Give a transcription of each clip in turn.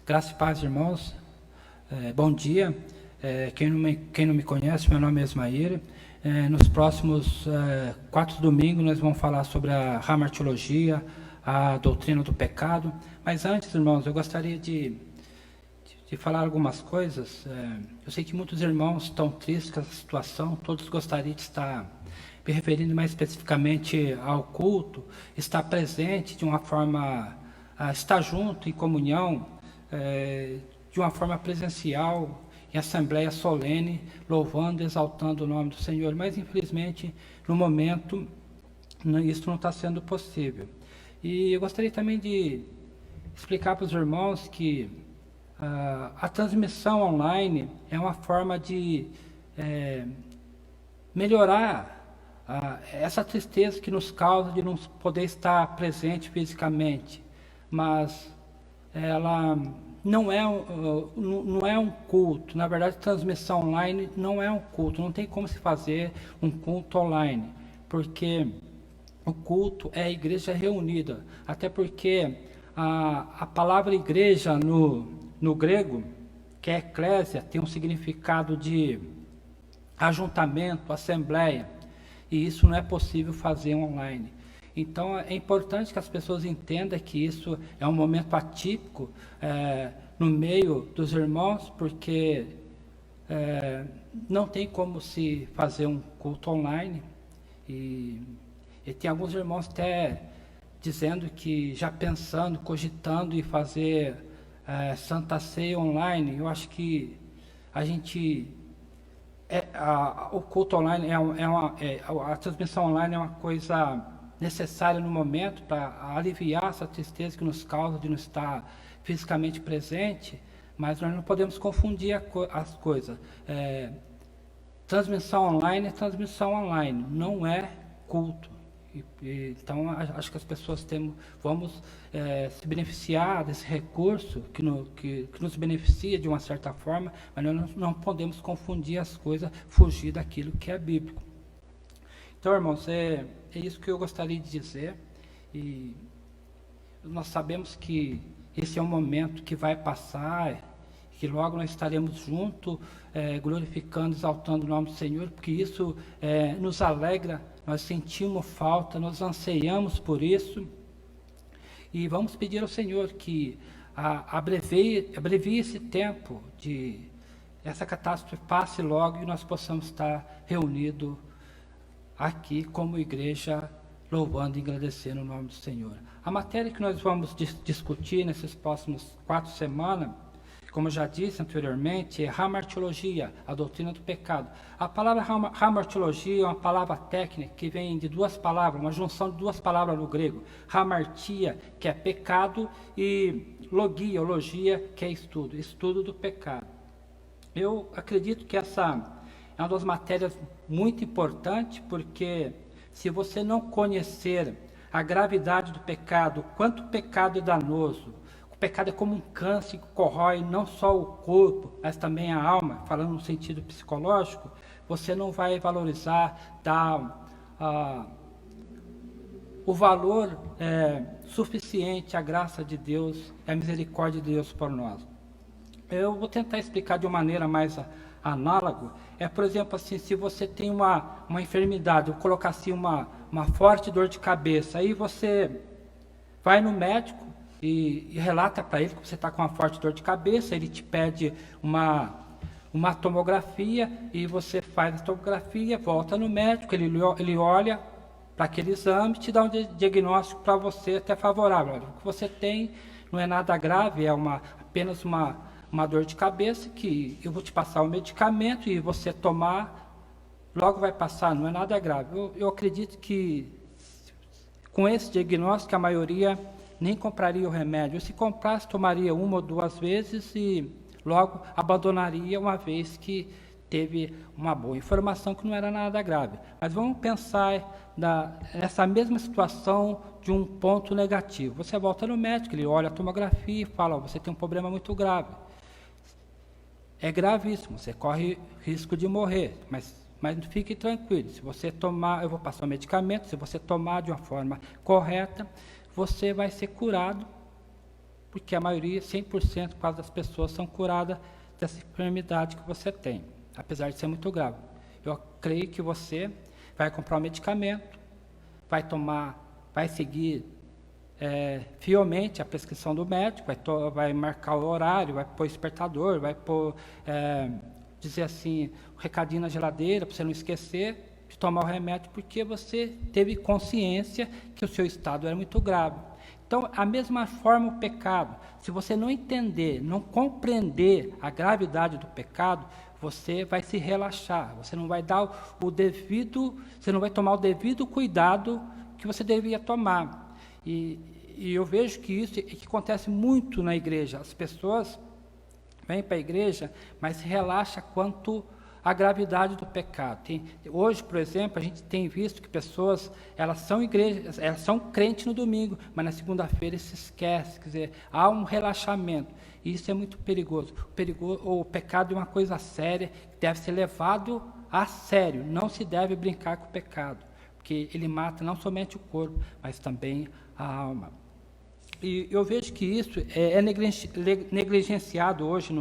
Graça e paz, irmãos. Bom dia. Quem não me conhece, meu nome é Ismael. Nos próximos 4 domingos nós vamos falar sobre a hamartiologia, a doutrina do pecado. Mas antes, irmãos, eu gostaria de falar algumas coisas. Eu sei que muitos irmãos estão tristes com essa situação, todos gostariam de estar me referindo mais especificamente ao culto, estar presente de uma forma, estar junto em comunhão, de uma forma presencial, em assembleia solene, louvando e exaltando o nome do Senhor. Mas, infelizmente, no momento, isso não está sendo possível. E eu gostaria também de explicar para os irmãos que a transmissão online é uma forma de melhorar essa tristeza que nos causa de não poder estar presente fisicamente, mas ela não é um culto. Na verdade, transmissão online não é um culto, não tem como se fazer um culto online, porque o culto é a igreja reunida, até porque a palavra igreja no grego, que é eclésia, tem um significado de ajuntamento, assembleia, e isso não é possível fazer online. Então é importante que as pessoas entendam que isso é um momento atípico no meio dos irmãos, porque não tem como se fazer um culto online, e tem alguns irmãos até dizendo que já pensando, cogitando em fazer Santa Ceia online. Eu acho que a gente o culto online a transmissão online é uma coisa necessária no momento para aliviar essa tristeza que nos causa de não estar fisicamente presente, mas nós não podemos confundir as coisas. Transmissão online é transmissão online, não é culto. Então, acho que as pessoas vamos se beneficiar desse recurso que nos beneficia de uma certa forma, mas nós não podemos confundir as coisas, fugir daquilo que é bíblico. Então, irmãos, é isso que eu gostaria de dizer, e nós sabemos que esse é um momento que vai passar, que logo nós estaremos juntos, glorificando, exaltando o nome do Senhor, porque isso nos alegra. Nós sentimos falta, nós anseiamos por isso, e vamos pedir ao Senhor que abrevie esse tempo, essa catástrofe passe logo e nós possamos estar reunidos aqui como igreja, louvando e agradecendo o nome do Senhor. A matéria que nós vamos discutir nesses próximos 4 semanas, como eu já disse anteriormente, é hamartiologia, a doutrina do pecado. A palavra hamartiologia é uma palavra técnica que vem de 2 palavras, uma junção de 2 palavras no grego. Hamartia, que é pecado, e logia, que é estudo do pecado. Eu acredito que essa é uma das matérias muito importantes, porque se você não conhecer a gravidade do pecado, quanto o pecado é danoso, o pecado é como um câncer que corrói não só o corpo, mas também a alma, falando no sentido psicológico, você não vai valorizar, dar o valor suficiente à graça de Deus, à misericórdia de Deus por nós. Eu vou tentar explicar de uma maneira mais análoga. Por exemplo, assim, se você tem uma enfermidade, eu colocar assim uma forte dor de cabeça, aí você vai no médico e relata para ele que você está com uma forte dor de cabeça, ele te pede uma tomografia, e você faz a tomografia, volta no médico, ele olha para aquele exame, te dá um diagnóstico para você até favorável. Olha, o que você tem não é nada grave, é apenas uma dor de cabeça, que eu vou te passar um medicamento e você tomar, logo vai passar, não é nada grave. Eu acredito que com esse diagnóstico a maioria nem compraria o remédio. Se comprasse, tomaria 1 ou 2 vezes e logo abandonaria, uma vez que teve uma boa informação que não era nada grave. Mas vamos pensar nessa mesma situação de um ponto negativo. Você volta no médico, ele olha a tomografia e fala: você tem um problema muito grave. É gravíssimo, você corre risco de morrer, mas fique tranquilo. Se você tomar, eu vou passar o medicamento, se você tomar de uma forma correta, você vai ser curado porque a maioria, 100% quase das pessoas são curadas dessa enfermidade que você tem, apesar de ser muito grave. Eu creio que você vai comprar um medicamento, vai seguir fielmente a prescrição do médico, vai marcar o horário, vai pôr despertador, vai pôr, dizer assim, um recadinho na geladeira para você não esquecer de tomar o remédio, porque você teve consciência que o seu estado era muito grave. Então, a mesma forma o pecado, se você não entender, não compreender a gravidade do pecado, você vai se relaxar, você não vai dar você não vai tomar o devido cuidado que você deveria tomar. E eu vejo que isso que acontece muito na igreja. As pessoas vêm para a igreja, mas se relaxa quanto à gravidade do pecado. Hoje, por exemplo, a gente tem visto que pessoas, elas são crentes no domingo, mas na segunda-feira se esquecem, quer dizer, há um relaxamento. E isso é muito perigoso. O pecado é uma coisa séria, que deve ser levado a sério. Não se deve brincar com o pecado, porque ele mata não somente o corpo, mas também a alma. E eu vejo que isso é negligenciado hoje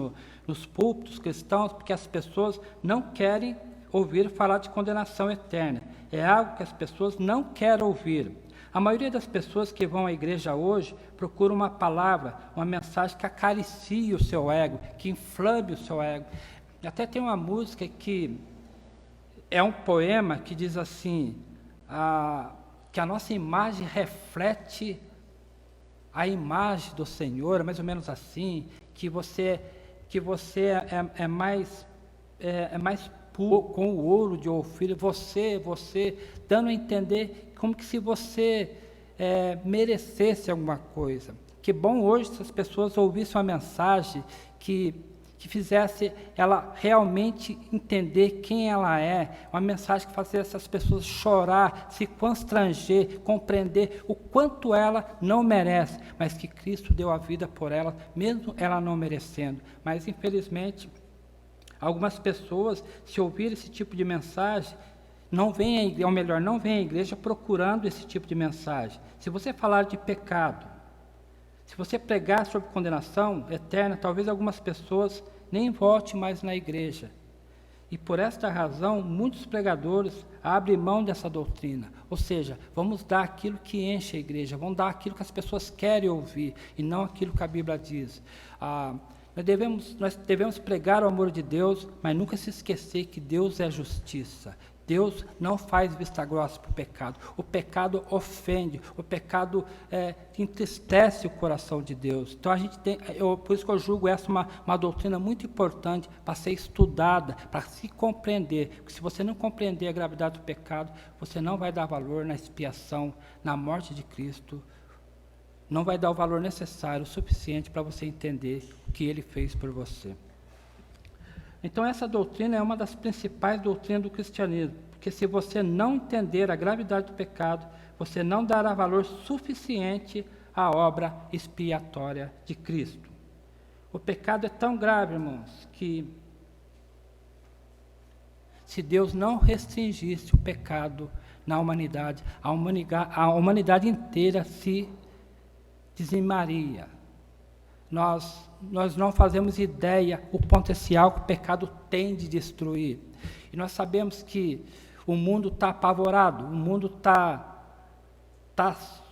nos púlpitos cristãos, porque as pessoas não querem ouvir falar de condenação eterna. É algo que as pessoas não querem ouvir. A maioria das pessoas que vão à igreja hoje procura uma palavra, uma mensagem que acaricie o seu ego, que inflame o seu ego. Até tem uma música que é um poema que diz assim, que a nossa imagem reflete a imagem do Senhor, mais ou menos assim, que você é mais puro com o ouro de Ofir, você dando a entender como que se você merecesse alguma coisa. Que bom hoje se as pessoas ouvissem uma mensagem que fizesse ela realmente entender quem ela é, uma mensagem que fazia essas pessoas chorar, se constranger, compreender o quanto ela não merece, mas que Cristo deu a vida por ela, mesmo ela não merecendo. Mas infelizmente, algumas pessoas, se ouvir esse tipo de mensagem, não vêm à igreja procurando esse tipo de mensagem. Se você falar de pecado, se você pregar sobre condenação eterna, talvez algumas pessoas nem voltem mais na igreja. E por esta razão, muitos pregadores abrem mão dessa doutrina. Ou seja, vamos dar aquilo que enche a igreja, vamos dar aquilo que as pessoas querem ouvir, e não aquilo que a Bíblia diz. Nós devemos pregar o amor de Deus, mas nunca se esquecer que Deus é justiça. Deus não faz vista grossa para o pecado. O pecado ofende, o pecado entristece o coração de Deus. Então a gente por isso que eu julgo essa uma doutrina muito importante para ser estudada, para se compreender. Porque se você não compreender a gravidade do pecado, você não vai dar valor na expiação, na morte de Cristo. Não vai dar o valor necessário, o suficiente para você entender o que Ele fez por você. Então essa doutrina é uma das principais doutrinas do cristianismo, porque se você não entender a gravidade do pecado, você não dará valor suficiente à obra expiatória de Cristo. O pecado é tão grave, irmãos, que se Deus não restringisse o pecado na humanidade, a humanidade inteira se dizimaria. Nós não fazemos ideia o potencial que o pecado tem de destruir. E nós sabemos que o mundo está apavorado, o mundo está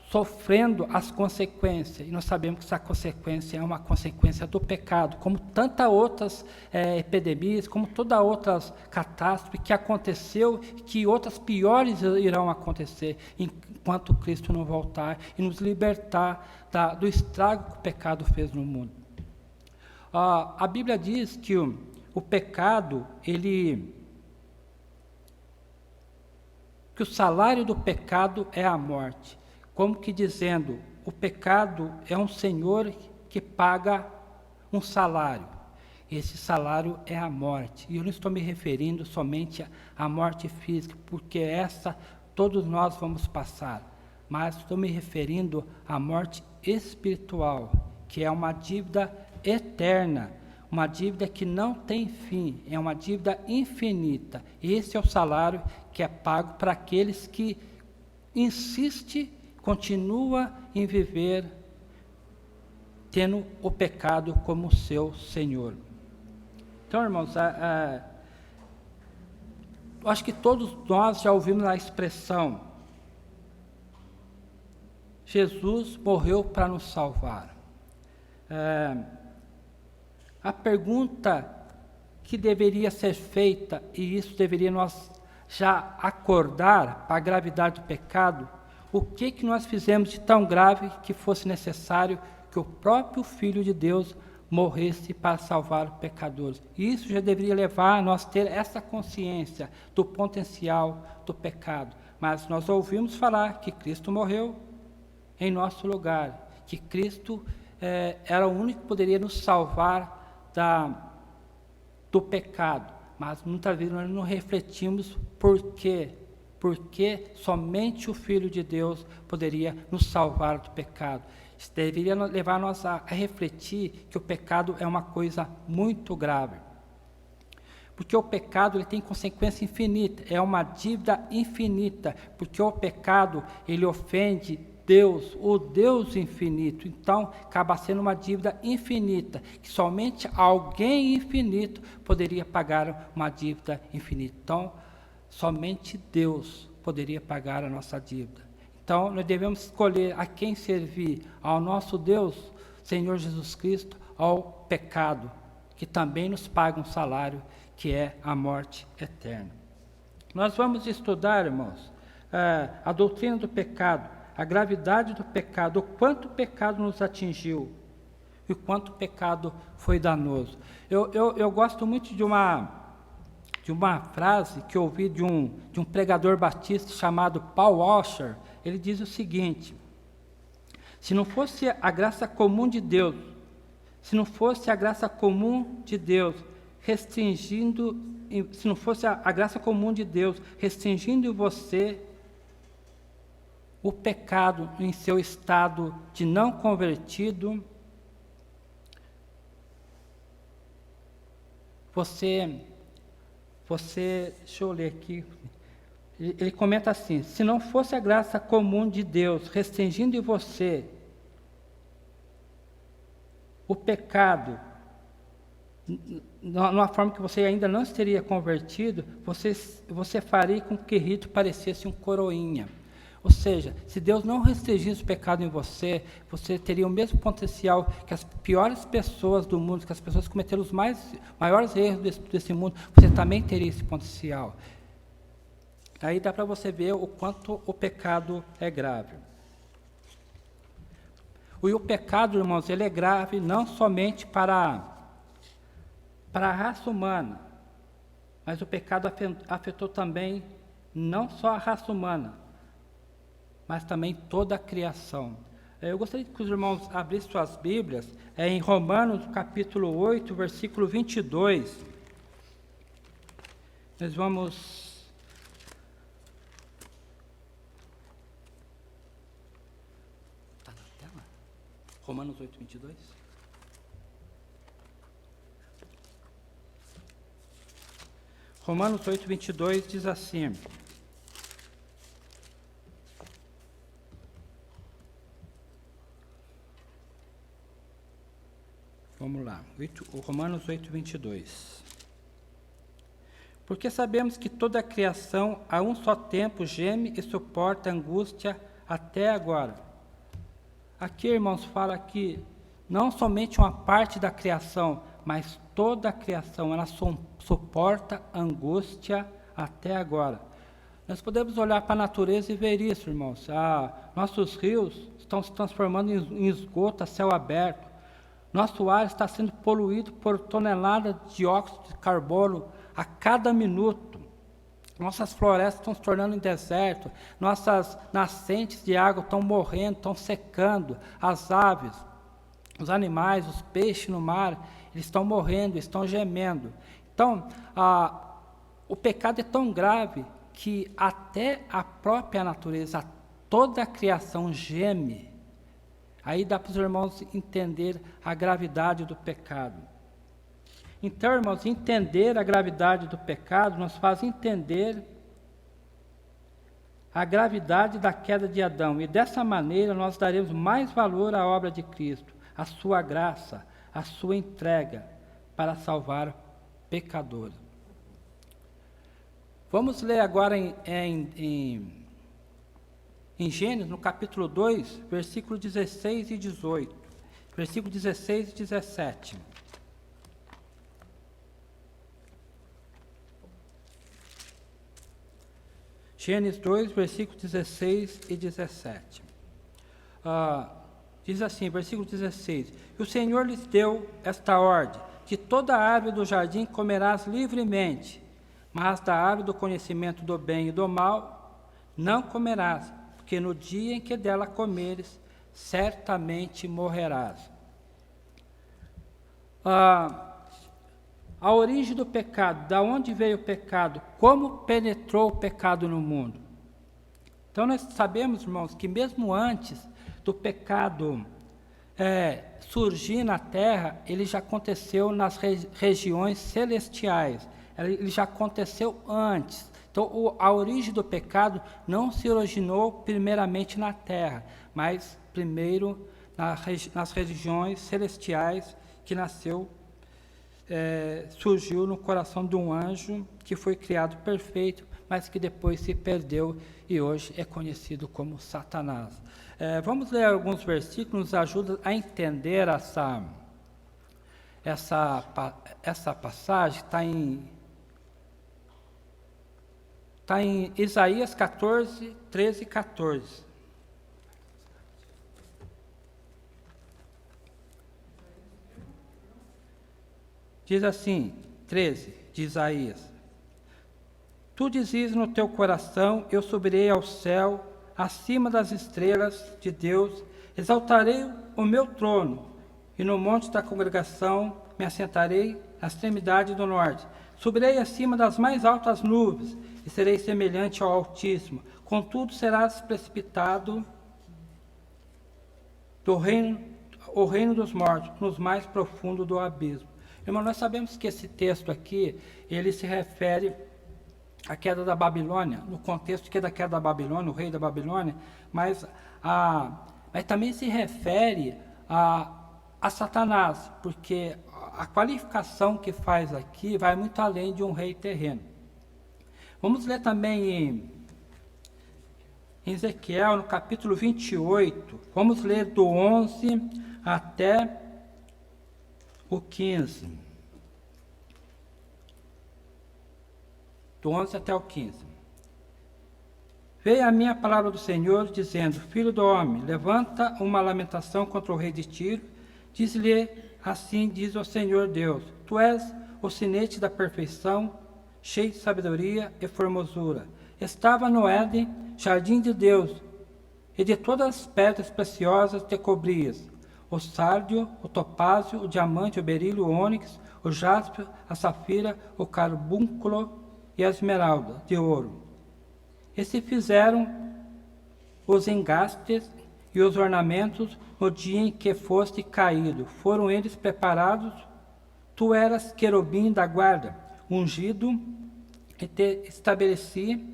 sofrendo as consequências. E nós sabemos que essa consequência é uma consequência do pecado, como tantas outras epidemias, como todas outras catástrofes que aconteceu, que outras piores irão acontecer, enquanto Cristo não voltar e nos libertar do estrago que o pecado fez no mundo. A Bíblia diz que o pecado, que o salário do pecado é a morte. Como que dizendo, o pecado é um senhor que paga um salário. Esse salário é a morte. E eu não estou me referindo somente à morte física, porque essa todos nós vamos passar. Mas estou me referindo à morte espiritual, que é uma dívida eterna, uma dívida que não tem fim, é uma dívida infinita. Esse é o salário que é pago para aqueles que insistem, continua em viver tendo o pecado como seu Senhor. Então, irmãos, eu acho que todos nós já ouvimos a expressão: Jesus morreu para nos salvar. A pergunta que deveria ser feita, e isso deveria nós já acordar para a gravidade do pecado: o que nós fizemos de tão grave que fosse necessário que o próprio Filho de Deus morresse para salvar os pecadores? Isso já deveria levar a nós ter essa consciência do potencial do pecado. Mas nós ouvimos falar que Cristo morreu em nosso lugar, que Cristo era o único que poderia nos salvar do pecado. Mas muitas vezes nós não refletimos por quê. Porque somente o Filho de Deus poderia nos salvar do pecado. Isso deveria levar nós a refletir que o pecado é uma coisa muito grave. Porque o pecado ele tem consequência infinita, é uma dívida infinita, porque o pecado ele ofende Deus, o Deus infinito. Então, acaba sendo uma dívida infinita, que somente alguém infinito poderia pagar uma dívida infinita. Então, somente Deus poderia pagar a nossa dívida. Então, nós devemos escolher a quem servir: ao nosso Deus, Senhor Jesus Cristo, ao pecado, que também nos paga um salário, que é a morte eterna. Nós vamos estudar, irmãos, a doutrina do pecado, a gravidade do pecado, o quanto o pecado nos atingiu e o quanto o pecado foi danoso. Eu gosto muito de uma frase que eu ouvi de um pregador batista chamado Paul Washer. Ele diz o seguinte: se não fosse a graça comum de Deus, restringindo você o pecado em seu estado de não convertido, você, deixa eu ler aqui, ele comenta assim: se não fosse a graça comum de Deus restringindo em você o pecado, numa forma que você ainda não teria convertido, você faria com que Rito parecesse um coroinha. Ou seja, se Deus não restringisse o pecado em você, você teria o mesmo potencial que as piores pessoas do mundo, que as pessoas que cometeram os maiores erros desse mundo, você também teria esse potencial. Aí dá para você ver o quanto o pecado é grave. E o pecado, irmãos, ele é grave não somente para a raça humana, mas o pecado afetou também não só a raça humana, mas também toda a criação. Eu gostaria que os irmãos abrissem suas Bíblias, em Romanos, capítulo 8, versículo 22. Nós vamos... Está na tela? Romanos 8, 22. Romanos 8, 22 diz assim: vamos lá, Romanos 8, 22. Porque sabemos que toda a criação a um só tempo geme e suporta angústia até agora. Aqui, irmãos, fala que não somente uma parte da criação, mas toda a criação, ela suporta angústia até agora. Nós podemos olhar para a natureza e ver isso, irmãos. Nossos rios estão se transformando em esgoto a céu aberto. Nosso ar está sendo poluído por toneladas de dióxido de carbono a cada minuto. Nossas florestas estão se tornando em deserto. Nossas nascentes de água estão morrendo, estão secando. As aves, os animais, os peixes no mar, eles estão morrendo, estão gemendo. Então, o pecado é tão grave que até a própria natureza, toda a criação geme. Aí dá para os irmãos entender a gravidade do pecado. Então, irmãos, entender a gravidade do pecado nos faz entender a gravidade da queda de Adão. E dessa maneira nós daremos mais valor à obra de Cristo. a sua graça, a sua entrega para salvar pecadores. Vamos ler agora em Gênesis, no capítulo 2, versículo 16 e 18. Versículo 16 e 17. Gênesis 2, versículos 16 e 17. Diz assim, versículo 16: E o Senhor lhes deu esta ordem: de toda a árvore do jardim comerás livremente, mas da árvore do conhecimento do bem e do mal não comerás, porque no dia em que dela comeres, certamente morrerás. A origem do pecado, da onde veio o pecado, como penetrou o pecado no mundo. Então nós sabemos, irmãos, que mesmo antes do pecado surgir na terra, ele já aconteceu nas regiões celestiais, ele já aconteceu antes. Então a origem do pecado não se originou primeiramente na terra, mas primeiro nas regiões celestiais, que surgiu no coração de um anjo que foi criado perfeito, mas que depois se perdeu e hoje é conhecido como Satanás. Vamos ler alguns versículos que nos ajudam a entender essa passagem. Está em Isaías 14, 13 e 14. Diz assim, 13, de Isaías: Tu dizes no teu coração, eu subirei ao céu, acima das estrelas de Deus, exaltarei o meu trono, e no monte da congregação me assentarei na extremidade do norte. Subirei acima das mais altas nuvens, e serei semelhante ao Altíssimo. Contudo serás precipitado o reino dos mortos, nos mais profundos do abismo. Irmão, nós sabemos que esse texto aqui, ele se refere à queda da Babilônia, no contexto que é da queda da Babilônia, o rei da Babilônia, mas também se refere a Satanás, porque a qualificação que faz aqui vai muito além de um rei terreno. Vamos ler também em Ezequiel, no capítulo 28, vamos ler do 11 até o 15. Do 11 até o 15. Veio a minha palavra do Senhor, dizendo: Filho do homem, levanta uma lamentação contra o rei de Tiro. Diz-lhe: assim diz o Senhor Deus: Tu és o sinete da perfeição, cheio de sabedoria e formosura. Estava no Éden, jardim de Deus, e de todas as pedras preciosas te cobrias: o sárdio, o topázio, o diamante, o berílio, o ônix, o jaspe, a safira, o carbúnculo e a esmeralda de ouro. E se fizeram os engastes e os ornamentos no dia em que foste caído. Foram eles preparados. Tu eras querubim da guarda, ungido, e te estabeleci,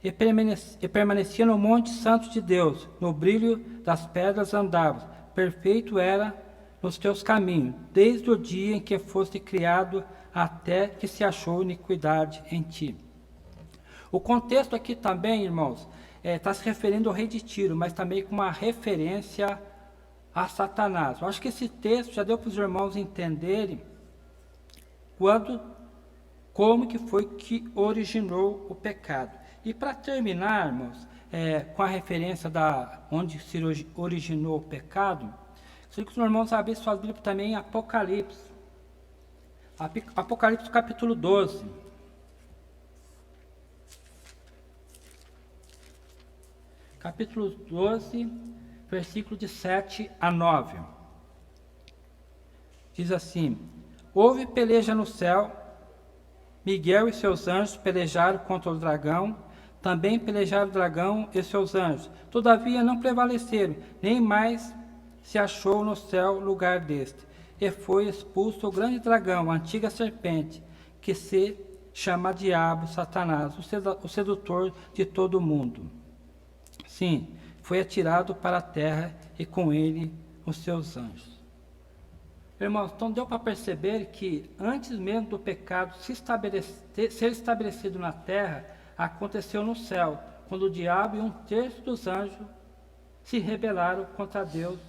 e permanecia no monte santo de Deus, no brilho das pedras andavas, perfeito era nos teus caminhos, desde o dia em que foste criado, até que se achou iniquidade em ti. O contexto aqui também, irmãos, está se referindo ao rei de Tiro, mas também com uma referência a Satanás. Eu acho que esse texto já deu para os irmãos entenderem como que foi que originou o pecado. E para terminar, irmãos, com a referência onde se originou o pecado, gostaria que os irmãos abrissem suas Bíblias também em Apocalipse. Apocalipse capítulo 12. Capítulo 12, versículo de 7 a 9. Diz assim: Houve peleja no céu, Miguel e seus anjos pelejaram contra o dragão, também pelejaram o dragão e seus anjos. Todavia não prevaleceram, nem mais se achou no céu lugar deste. E foi expulso o grande dragão, a antiga serpente, que se chama Diabo, Satanás, o sedutor de todo o mundo. Sim, foi atirado para a terra, e com ele os seus anjos. Irmãos, então deu para perceber que antes mesmo do pecado ser estabelecido na terra, aconteceu no céu, quando o diabo e 1/3 dos anjos se rebelaram contra Deus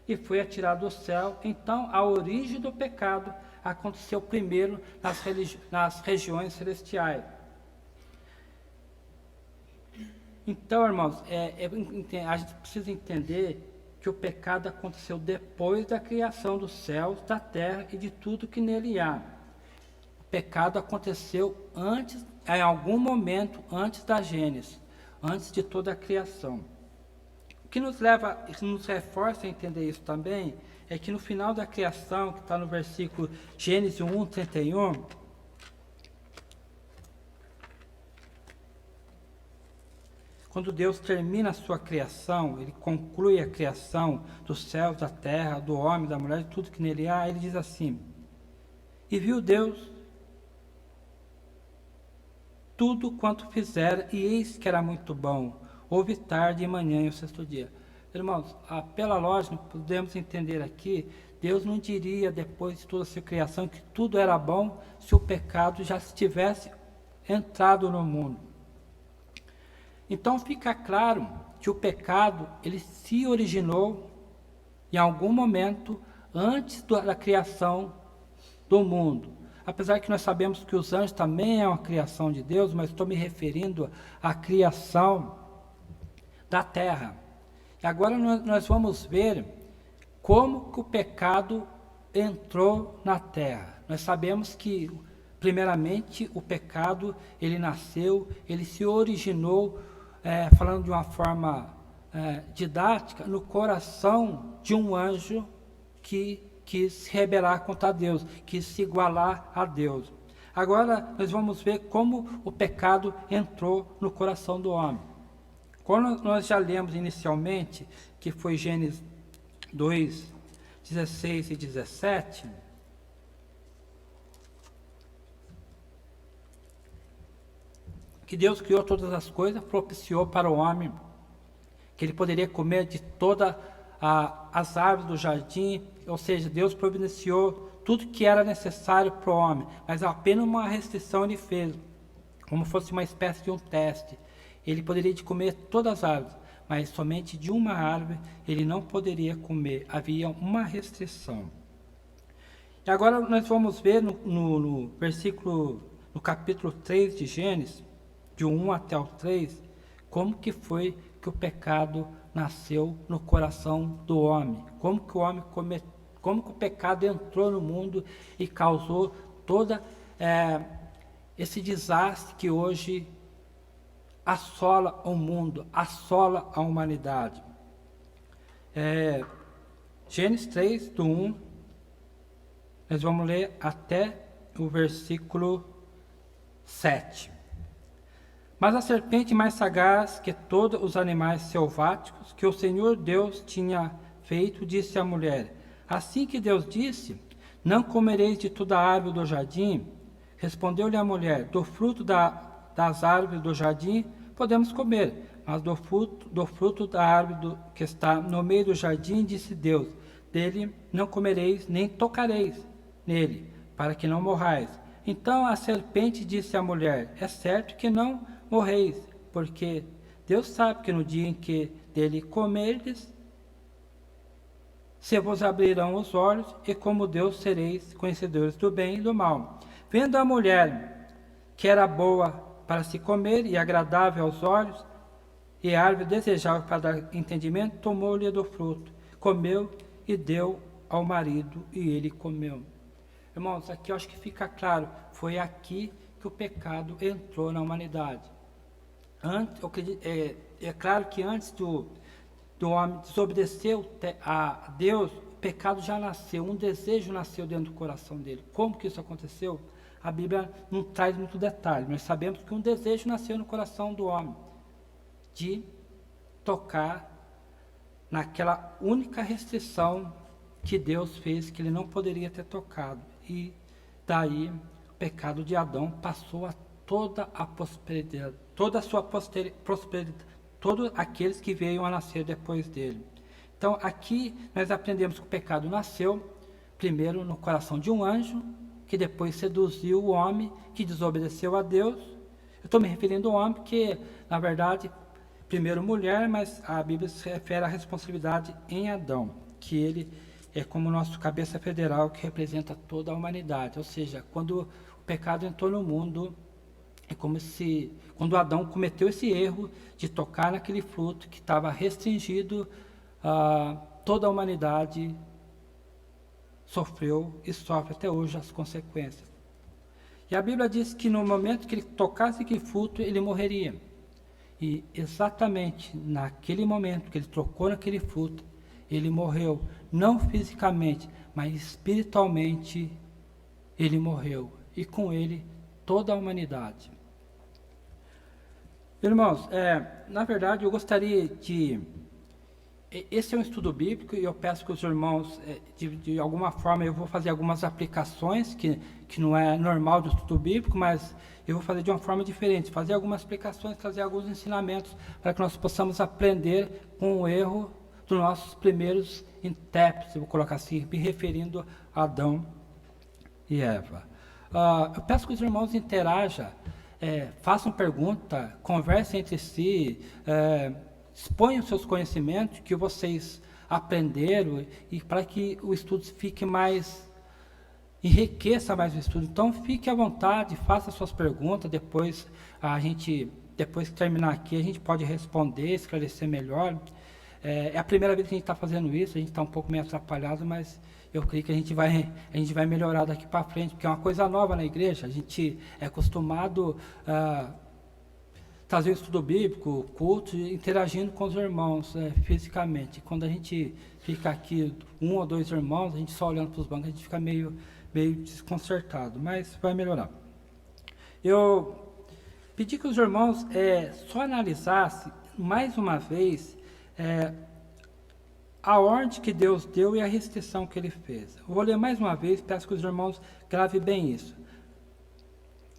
e foi atirado do céu. Então a origem do pecado aconteceu primeiro nas regiões celestiais. Então, irmãos, a gente precisa entender que o pecado aconteceu depois da criação dos céus, da terra e de tudo que nele há. O pecado aconteceu antes, em algum momento antes da Gênesis, antes de toda a criação. O que nos reforça a entender isso também, é que no final da criação, que está no versículo Gênesis 1:31, quando Deus termina a sua criação, Ele conclui a criação dos céus, da terra, do homem, da mulher, de tudo que nele há, Ele diz assim: e viu Deus tudo quanto fizera, e eis que era muito bom. Houve tarde e manhã e o 6º dia. Irmãos, pela lógica, podemos entender aqui, Deus não diria, depois de toda a sua criação, que tudo era bom, se o pecado já tivesse entrado no mundo. Então fica claro que o pecado, ele se originou em algum momento antes da criação do mundo. Apesar que nós sabemos que os anjos também é uma criação de Deus, mas estou me referindo à criação da terra. E agora nós vamos ver como que o pecado entrou na terra. Nós sabemos que, primeiramente, o pecado, ele nasceu, ele se originou, falando de uma forma didática, no coração de um anjo que quis se rebelar contra Deus, quis se igualar a Deus. Agora nós vamos ver como o pecado entrou no coração do homem. Quando nós já lemos inicialmente, que foi Gênesis 2, 16 e 17, que Deus criou todas as coisas, propiciou para o homem que ele poderia comer de todas as árvores do jardim, ou seja, Deus providenciou tudo que era necessário para o homem, mas apenas uma restrição ele fez, como fosse uma espécie de um teste. Ele poderia comer todas as árvores, mas somente de uma árvore ele não poderia comer, havia uma restrição. E agora nós vamos ver no capítulo 3 de Gênesis, de 1 até o 3, como que foi que o pecado nasceu no coração do homem, como que o pecado entrou no mundo e causou todo esse desastre que hoje assola o mundo, assola a humanidade. Gênesis 3, do 1, nós vamos ler até o versículo 7. Mas a serpente mais sagaz que todos os animais selváticos que o Senhor Deus tinha feito, disse à mulher: assim que Deus disse, não comereis de toda a árvore do jardim? Respondeu-lhe a mulher: do fruto das árvores do jardim podemos comer, mas do fruto da árvore que está no meio do jardim, disse Deus, dele não comereis, nem tocareis nele, para que não morrais. Então a serpente disse à mulher: é certo que não morreis, porque Deus sabe que no dia em que dele comerdes, se vos abrirão os olhos, e como Deus sereis conhecedores do bem e do mal. Vendo a mulher que era boa para se comer e agradável aos olhos, e árvore desejável para dar entendimento, tomou-lhe do fruto, comeu e deu ao marido, e ele comeu. Irmãos, aqui eu acho que fica claro, foi aqui que o pecado entrou na humanidade. É claro que antes do homem desobedecer a Deus, o pecado já nasceu, um desejo nasceu dentro do coração dele. Como que isso aconteceu? A Bíblia não traz muito detalhe, nós sabemos que um desejo nasceu no coração do homem, de tocar naquela única restrição que Deus fez, que ele não poderia ter tocado. E daí o pecado de Adão passou a toda a prosperidade, toda a sua prosperidade, todos aqueles que veio a nascer depois dele. Então, aqui nós aprendemos que o pecado nasceu primeiro no coração de um anjo, que depois seduziu o homem que desobedeceu a Deus. Eu estou me referindo ao homem porque, na verdade, primeiro mulher, mas a Bíblia se refere à responsabilidade em Adão, que ele é como o nosso cabeça federal que representa toda a humanidade. Ou seja, quando o pecado entrou no mundo, é como se, quando Adão cometeu esse erro de tocar naquele fruto que estava restringido, toda a humanidade sofreu e sofre até hoje as consequências. E a Bíblia diz que no momento que ele tocasse aquele fruto, ele morreria. E exatamente naquele momento que ele tocou naquele fruto, ele morreu. Não fisicamente, mas espiritualmente ele morreu. E com ele toda a humanidade. Irmãos, na verdade eu gostaria de... Esse é um estudo bíblico e eu peço que os irmãos, de alguma forma, eu vou fazer algumas aplicações, que não é normal do estudo bíblico, mas eu vou fazer de uma forma diferente, fazer algumas aplicações, trazer alguns ensinamentos, para que nós possamos aprender com o erro dos nossos primeiros intérpretes, eu vou colocar assim, me referindo a Adão e Eva. Eu peço que os irmãos interajam, façam pergunta, conversem entre si, exponham seus conhecimentos que vocês aprenderam e para que o estudo fique mais, enriqueça mais o estudo. Então fique à vontade, faça suas perguntas, depois que terminar aqui, a gente pode responder, esclarecer melhor. É a primeira vez que a gente está fazendo isso, a gente está um pouco meio atrapalhado, mas eu creio que a gente vai melhorar daqui para frente, porque é uma coisa nova na igreja, a gente é acostumado a trazer o estudo bíblico, culto, interagindo com os irmãos fisicamente. Quando a gente fica aqui, um ou dois irmãos, a gente só olhando para os bancos, a gente fica meio desconcertado, mas vai melhorar. Eu pedi que os irmãos só analisassem, mais uma vez, a ordem que Deus deu e a restrição que Ele fez. Eu vou ler mais uma vez, peço que os irmãos gravem bem isso.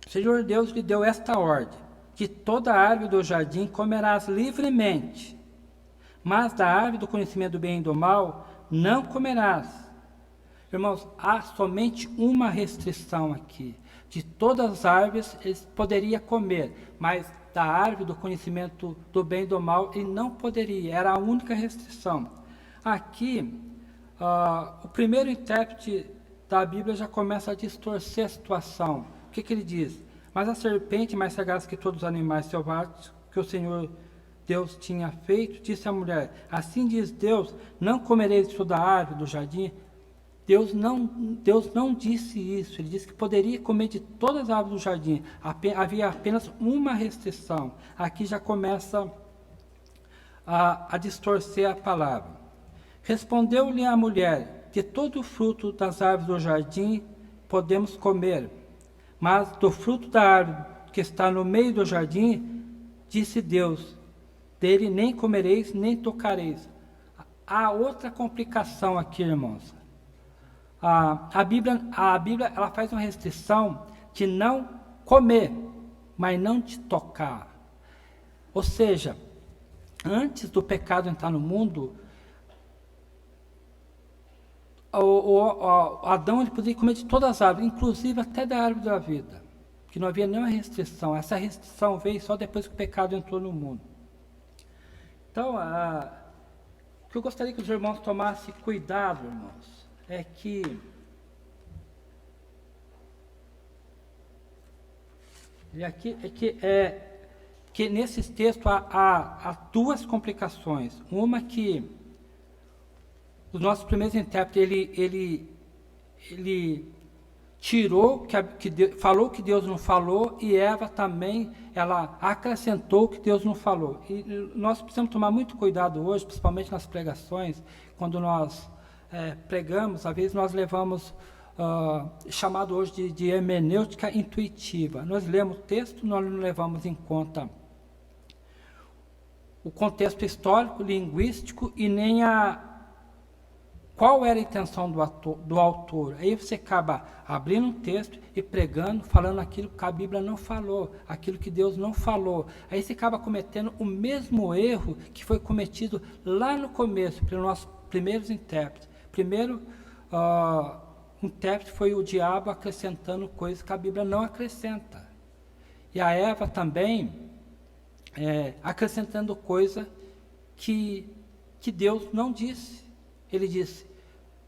O Senhor Deus lhe deu esta ordem: de toda árvore do jardim comerás livremente, mas da árvore do conhecimento do bem e do mal não comerás. Irmãos, há somente uma restrição aqui. De todas as árvores eles poderiam comer, mas da árvore do conhecimento do bem e do mal ele não poderia, era a única restrição. Aqui, o primeiro intérprete da Bíblia já começa a distorcer a situação. O que ele diz? Mas a serpente, mais sagaz que todos os animais selvagens que o Senhor Deus tinha feito, disse à mulher: assim diz Deus, não comereis de toda a árvore do jardim. Deus não disse isso, ele disse que poderia comer de todas as árvores do jardim. Havia apenas uma restrição. Aqui já começa a distorcer a palavra. Respondeu-lhe a mulher: de todo o fruto das árvores do jardim podemos comer, mas do fruto da árvore que está no meio do jardim, disse Deus, dele nem comereis, nem tocareis. Há outra complicação aqui, irmãos. A Bíblia ela faz uma restrição de não comer, mas não de tocar. Ou seja, antes do pecado entrar no mundo, Adão ele podia comer de todas as árvores, inclusive até da árvore da vida, que não havia nenhuma restrição. Essa restrição veio só depois que o pecado entrou no mundo. Então, o que eu gostaria que os irmãos tomassem cuidado, irmãos, é que nesses textos há duas complicações. Uma que os nossos primeiros intérpretes, ele tirou, falou que Deus não falou, e Eva também, ela acrescentou que Deus não falou. E nós precisamos tomar muito cuidado hoje, principalmente nas pregações, quando nós pregamos, às vezes nós levamos, chamado hoje de hermenêutica intuitiva. Nós lemos o texto, nós não levamos em conta o contexto histórico, linguístico, e nem Qual era a intenção do autor? Aí você acaba abrindo um texto e pregando, falando aquilo que a Bíblia não falou, aquilo que Deus não falou. Aí você acaba cometendo o mesmo erro que foi cometido lá no começo, pelos nossos primeiros intérpretes. Primeiro intérprete foi o diabo acrescentando coisas que a Bíblia não acrescenta. E a Eva também acrescentando coisa que Deus não disse. Ele disse,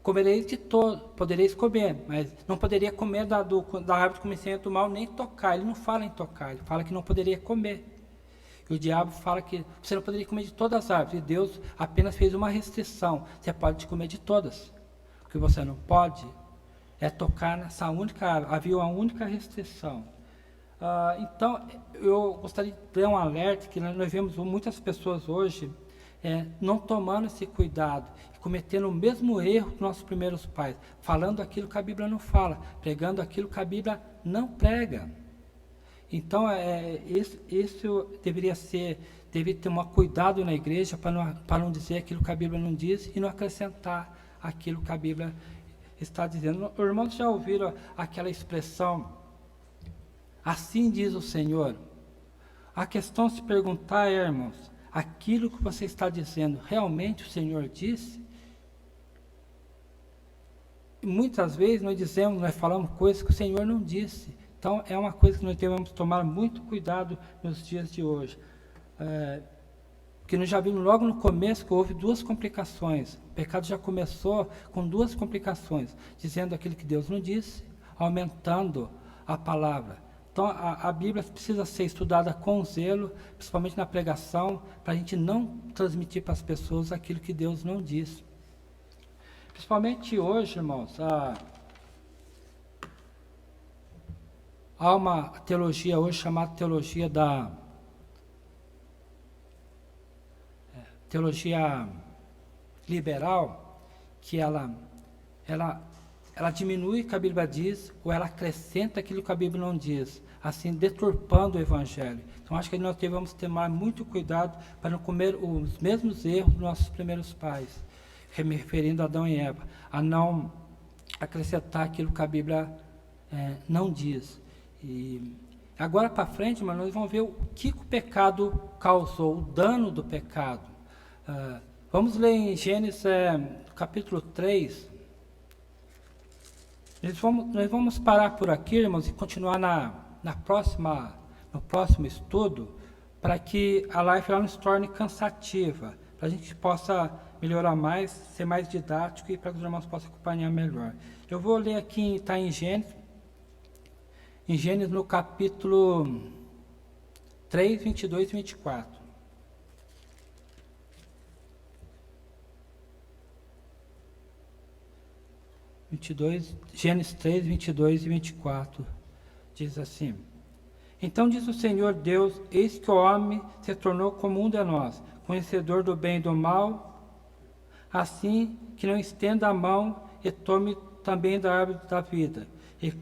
comereis de todo, podereis comer, mas não poderia comer da árvore do conhecimento do mal, nem tocar. Ele não fala em tocar, ele fala que não poderia comer. E o diabo fala que você não poderia comer de todas as árvores, e Deus apenas fez uma restrição, você pode comer de todas. O que você não pode é tocar nessa única árvore, havia uma única restrição. Então, eu gostaria de dar um alerta, que nós vemos muitas pessoas hoje não tomando esse cuidado, cometendo o mesmo erro dos nossos primeiros pais, falando aquilo que a Bíblia não fala, pregando aquilo que a Bíblia não prega. Então, isso deveria ter um cuidado na igreja para não dizer aquilo que a Bíblia não diz e não acrescentar aquilo que a Bíblia está dizendo. Irmãos, já ouviram aquela expressão, assim diz o Senhor? A questão a se perguntar é, irmãos, aquilo que você está dizendo, realmente o Senhor disse? E muitas vezes nós falamos coisas que o Senhor não disse. Então, é uma coisa que nós devemos tomar muito cuidado nos dias de hoje. Porque nós já vimos logo no começo que houve duas complicações. O pecado já começou com duas complicações, dizendo aquilo que Deus não disse, aumentando a palavra. Então, a Bíblia precisa ser estudada com zelo, principalmente na pregação, para a gente não transmitir para as pessoas aquilo que Deus não diz. Principalmente hoje, irmãos, há uma teologia hoje chamada teologia teologia liberal, que ela diminui o que a Bíblia diz, ou ela acrescenta aquilo que a Bíblia não diz, assim deturpando o Evangelho. Então acho que nós devemos tomar muito cuidado para não comer os mesmos erros dos nossos primeiros pais, me referindo a Adão e Eva, a não acrescentar aquilo que a Bíblia não diz. E agora para frente, mas nós vamos ver o que o pecado causou, o dano do pecado. Vamos ler em Gênesis capítulo 3. Nós vamos parar por aqui, irmãos, e continuar no próximo estudo, para que a live não se torne cansativa, para a gente possa melhorar mais, ser mais didático e para que os irmãos possam acompanhar melhor. Eu vou ler aqui, está em Gênesis no capítulo 3, 22 e 24. Gênesis 3, 22 e 24, diz assim: Então diz o Senhor Deus, eis que o homem se tornou como um de nós, conhecedor do bem e do mal, assim que não estenda a mão e tome também da árvore da vida, e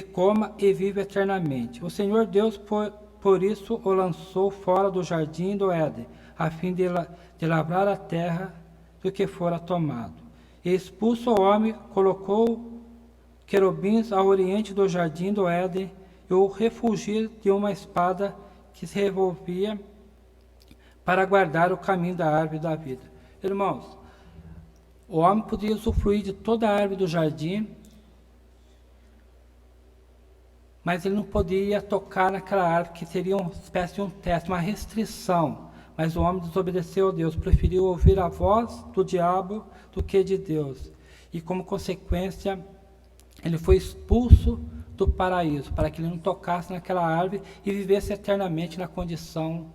coma e vive eternamente. O Senhor Deus, por isso, o lançou fora do jardim do Éden, a fim de lavrar a terra do que fora tomado. E expulso o homem, colocou querubins ao oriente do jardim do Éden e o refugiu de uma espada que se revolvia para guardar o caminho da árvore da vida. Irmãos, o homem podia usufruir de toda a árvore do jardim, mas ele não podia tocar naquela árvore, que seria uma espécie de um teste, uma restrição. Mas o homem desobedeceu a Deus, preferiu ouvir a voz do diabo do que de Deus. E como consequência, ele foi expulso do paraíso, para que ele não tocasse naquela árvore e vivesse eternamente na condição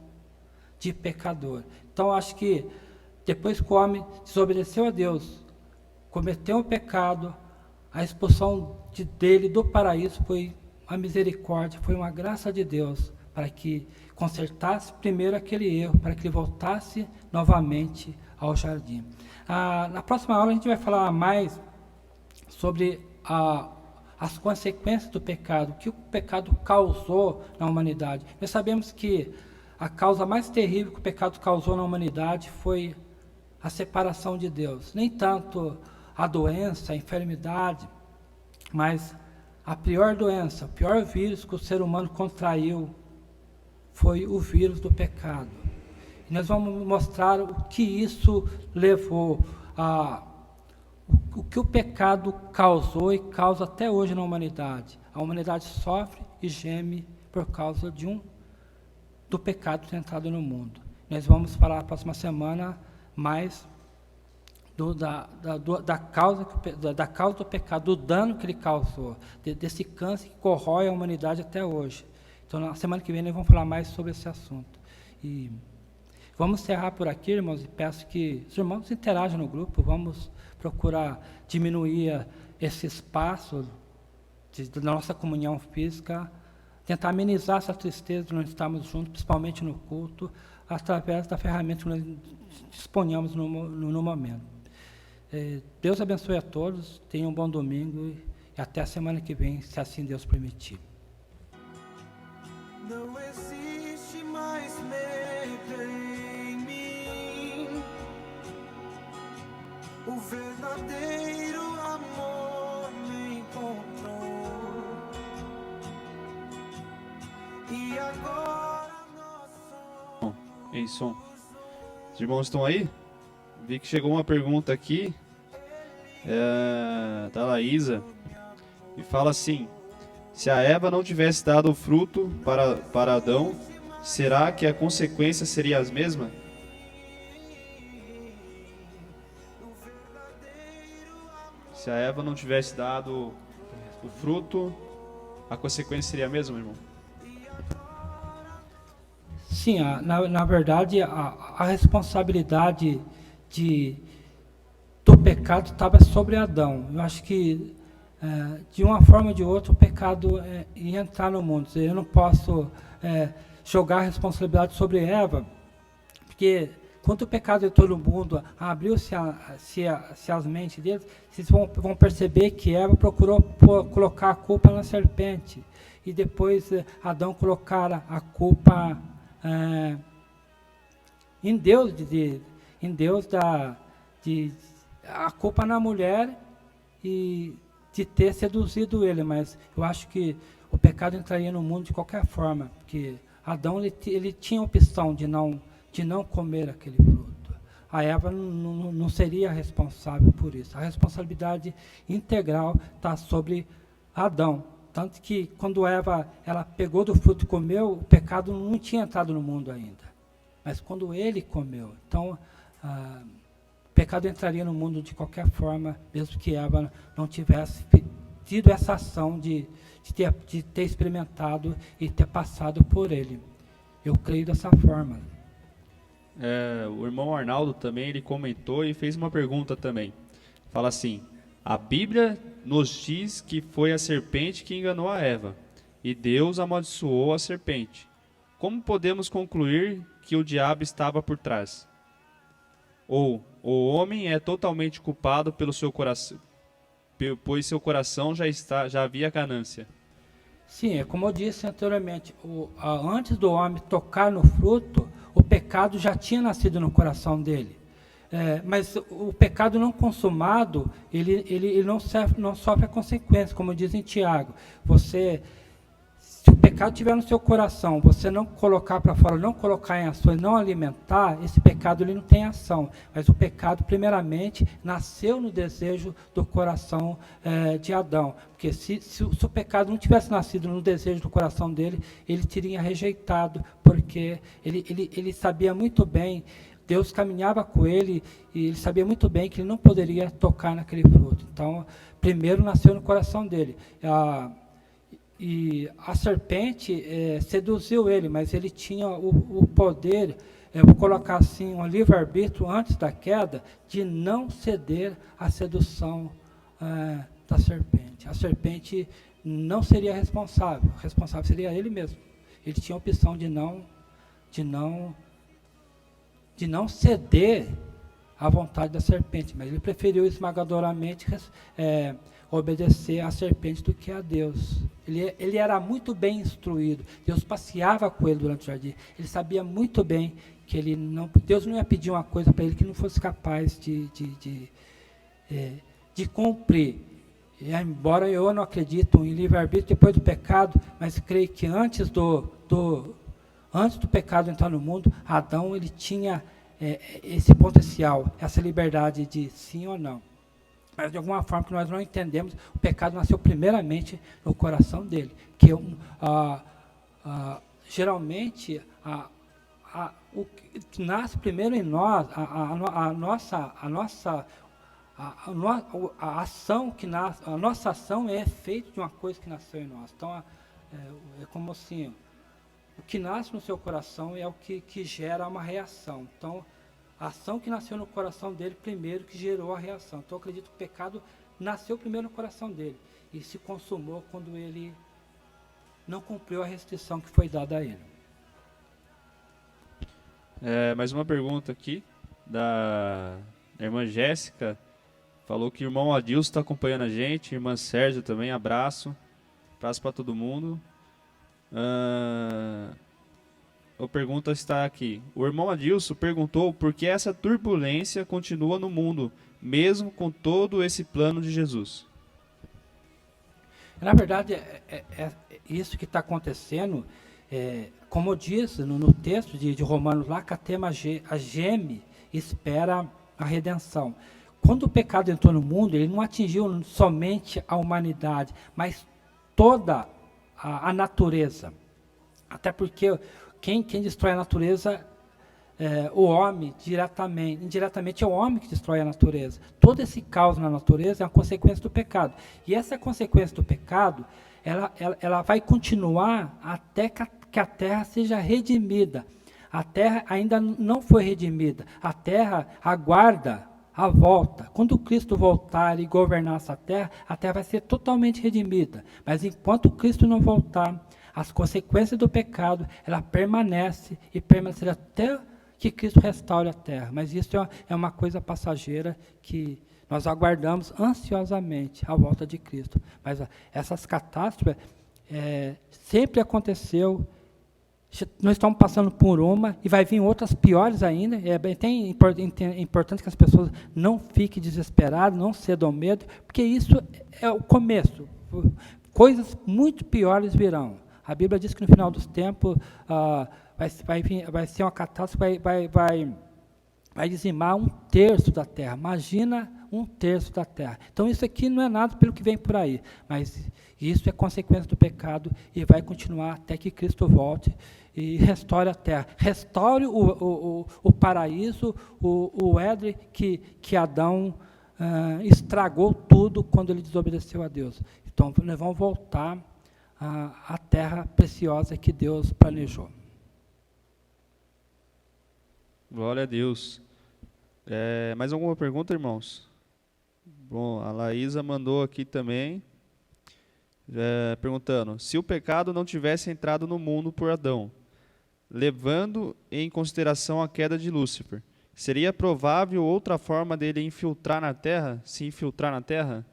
de pecador. Então, acho que depois que o homem desobedeceu a Deus, cometeu o pecado, a expulsão dele do paraíso foi a misericórdia, foi uma graça de Deus, para que consertasse primeiro aquele erro, para que ele voltasse novamente ao jardim. Na próxima aula a gente vai falar mais sobre as consequências do pecado, o que o pecado causou na humanidade. Nós sabemos que a causa mais terrível que o pecado causou na humanidade foi a separação de Deus. Nem tanto a doença, a enfermidade, mas a pior doença, o pior vírus que o ser humano contraiu foi o vírus do pecado. E nós vamos mostrar o que isso levou, o que o pecado causou e causa até hoje na humanidade. A humanidade sofre e geme por causa do pecado entrado no mundo. Nós vamos falar na próxima semana mais da causa do pecado, do dano que ele causou, desse câncer que corrói a humanidade até hoje. Então, na semana que vem, nós vamos falar mais sobre esse assunto. E vamos encerrar por aqui, irmãos, e peço que os irmãos interajam no grupo, vamos procurar diminuir esse espaço da nossa comunhão física, tentar amenizar essa tristeza de nós estarmos juntos, principalmente no culto, através da ferramenta que nós disponhamos no momento. Deus abençoe a todos, tenham um bom domingo e até a semana que vem, se assim Deus permitir. Não existe mais medo em mim, o verdadeiro amor me encontrou, e agora nós somos. Ei, som. Os irmãos estão aí? Vi que chegou uma pergunta aqui da Laísa e fala assim: se a Eva não tivesse dado o fruto para Adão, será que a consequência seria as mesmas? Se a Eva não tivesse dado o fruto, a consequência seria a mesma, irmão? Sim, na verdade, a responsabilidade do pecado estava sobre Adão. Eu acho que, de uma forma ou de outra, o pecado ia entrar no mundo. Eu não posso jogar a responsabilidade sobre Eva, porque quando o pecado entrou no mundo, abriu-se as mentes deles, vocês vão perceber que Eva procurou colocar a culpa na serpente, e depois Adão colocara a culpa em Deus, a culpa na mulher e de ter seduzido ele. Mas eu acho que o pecado entraria no mundo de qualquer forma, porque Adão ele tinha a opção de não comer aquele fruto. A Eva não seria responsável por isso. A responsabilidade integral está sobre Adão. Tanto que quando Eva ela pegou do fruto e comeu, o pecado não tinha entrado no mundo ainda. Mas quando ele comeu, então o pecado entraria no mundo de qualquer forma, mesmo que Eva não tivesse tido essa ação de ter experimentado e ter passado por ele. Eu creio dessa forma. O irmão Arnaldo também, ele comentou e fez uma pergunta também. Fala assim: a Bíblia nos diz que foi a serpente que enganou a Eva, e Deus amaldiçoou a serpente. Como podemos concluir que o diabo estava por trás? Ou o homem é totalmente culpado pelo seu coração, pois seu coração já havia ganância? Sim, é como eu disse anteriormente, antes do homem tocar no fruto, o pecado já tinha nascido no coração dele. Mas o pecado não consumado, ele não sofre a consequência, como diz em Tiago. Se o pecado estiver no seu coração, você não colocar para fora, não colocar em ações, não alimentar, esse pecado ele não tem ação. Mas o pecado, primeiramente, nasceu no desejo do coração de Adão. Porque se o pecado não tivesse nascido no desejo do coração dele, ele teria rejeitado, porque ele sabia muito bem, Deus caminhava com ele e ele sabia muito bem que ele não poderia tocar naquele fruto. Então, primeiro nasceu no coração dele. E a serpente seduziu ele, mas ele tinha o poder, vou colocar assim, um livre-arbítrio antes da queda, de não ceder à sedução da serpente. A serpente não seria responsável, o responsável seria ele mesmo. Ele tinha a opção de não ceder à vontade da serpente, mas ele preferiu esmagadoramente obedecer à serpente do que a Deus. Ele era muito bem instruído, Deus passeava com ele durante o jardim, ele sabia muito bem que ele não, Deus não ia pedir uma coisa para ele que não fosse capaz de cumprir. E, embora eu não acredito em livre-arbítrio depois do pecado, mas creio que antes do pecado entrar no mundo, Adão ele tinha esse potencial, essa liberdade de sim ou não. Mas de alguma forma que nós não entendemos, o pecado nasceu primeiramente no coração dele. Que geralmente o que nasce primeiro em nós, a ação que nasce, a nossa ação é efeito de uma coisa que nasceu em nós. Então é como assim, o que nasce no seu coração é o que gera uma reação. Então a ação que nasceu no coração dele primeiro que gerou a reação. Então eu acredito que o pecado nasceu primeiro no coração dele e se consumou quando ele não cumpriu a restrição que foi dada a ele. Mais uma pergunta aqui da irmã Jéssica. Falou que o irmão Adilson está acompanhando a gente, irmã Sérgio também, abraço. Abraço para todo mundo. A pergunta está aqui. O irmão Adilson perguntou por que essa turbulência continua no mundo, mesmo com todo esse plano de Jesus. Na verdade, isso que está acontecendo, como diz no texto de Romanos lá, catema a geme espera a redenção. Quando o pecado entrou no mundo, ele não atingiu somente a humanidade, mas toda a natureza. Até porque quem destrói a natureza o homem, indiretamente é o homem que destrói a natureza. Todo esse caos na natureza é uma consequência do pecado. E essa consequência do pecado, ela vai continuar até que a terra seja redimida. A terra ainda não foi redimida. A terra aguarda a volta. Quando Cristo voltar e governar essa terra, a terra vai ser totalmente redimida. Mas enquanto Cristo não voltar, as consequências do pecado, ela permanece e permanecerá até que Cristo restaure a terra. Mas isso é uma coisa passageira que nós aguardamos ansiosamente a volta de Cristo. Mas essas catástrofes sempre aconteceu. Nós estamos passando por uma e vai vir outras piores ainda. É importante que as pessoas não fiquem desesperadas, não cedam medo, porque isso é o começo. Coisas muito piores virão. A Bíblia diz que no final dos tempos vai ser uma catástrofe, vai dizimar 1/3 da terra. Imagina 1/3 da terra. Então isso aqui não é nada pelo que vem por aí, mas isso é consequência do pecado e vai continuar até que Cristo volte e restaure a terra. Restaure o paraíso, o Éden que Adão estragou tudo quando ele desobedeceu a Deus. Então nós vamos voltar à terra preciosa que Deus planejou. Glória a Deus. Mais alguma pergunta, irmãos? Bom, a Laísa mandou aqui também, perguntando, se o pecado não tivesse entrado no mundo por Adão, levando em consideração a queda de Lúcifer, seria provável outra forma dele se infiltrar na terra?